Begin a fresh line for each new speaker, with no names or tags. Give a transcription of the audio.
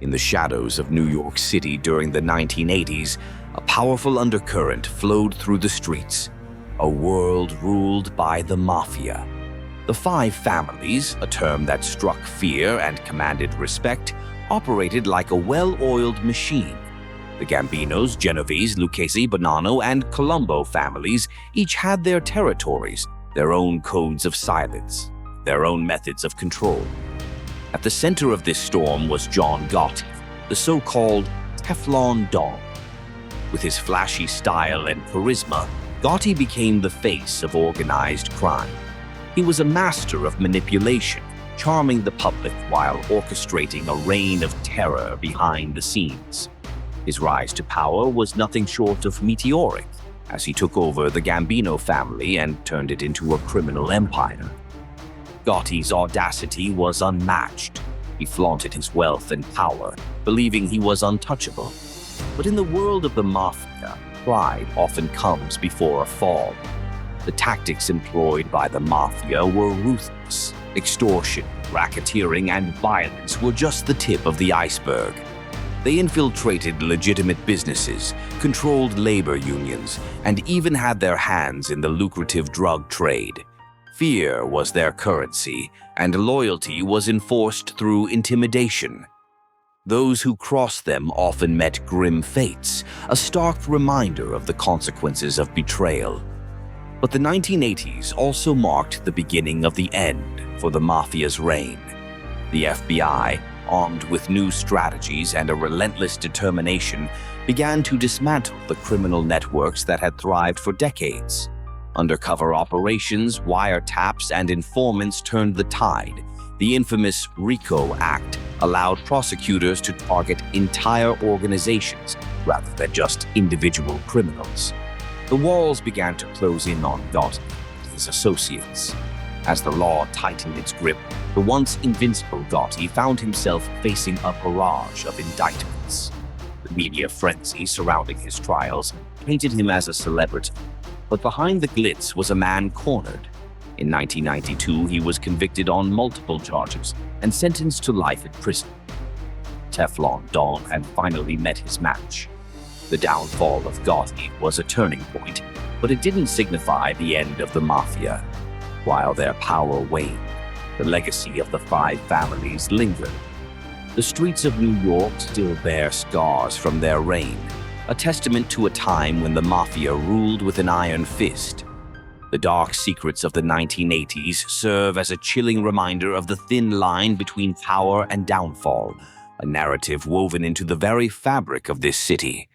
In the shadows of New York City during the 1980s, a powerful undercurrent flowed through the streets, a world ruled by the Mafia. The Five Families, a term that struck fear and commanded respect, operated like a well-oiled machine. The Gambinos, Genovese, Lucchese, Bonanno, and Colombo families each had their territories, their own codes of silence, their own methods of control. At the center of this storm was John Gotti, the so-called Teflon Don. With his flashy style and charisma, Gotti became the face of organized crime. He was a master of manipulation, charming the public while orchestrating a reign of terror behind the scenes. His rise to power was nothing short of meteoric, as he took over the Gambino family and turned it into a criminal empire. Gotti's audacity was unmatched. He flaunted his wealth and power, believing he was untouchable. But in the world of the Mafia, pride often comes before a fall. The tactics employed by the Mafia were ruthless. Extortion, racketeering, and violence were just the tip of the iceberg. They infiltrated legitimate businesses, controlled labor unions, and even had their hands in the lucrative drug trade. Fear was their currency, and loyalty was enforced through intimidation. Those who crossed them often met grim fates, a stark reminder of the consequences of betrayal. But the 1980s also marked the beginning of the end for the Mafia's reign. The FBI, armed with new strategies and a relentless determination, began to dismantle the criminal networks that had thrived for decades. Undercover operations, wiretaps, and informants turned the tide. The infamous RICO Act allowed prosecutors to target entire organizations rather than just individual criminals. The walls began to close in on Gotti and his associates. As the law tightened its grip, the once invincible Gotti found himself facing a barrage of indictments. The media frenzy surrounding his trials painted him as a celebrity, but behind the glitz was a man cornered. In 1992, he was convicted on multiple charges and sentenced to life in prison. Teflon Don had finally met his match. The downfall of Gotti was a turning point, but it didn't signify the end of the Mafia. While their power waned, the legacy of the Five Families lingered. The streets of New York still bear scars from their reign, a testament to a time when the Mafia ruled with an iron fist. The dark secrets of the 1980s serve as a chilling reminder of the thin line between power and downfall, a narrative woven into the very fabric of this city.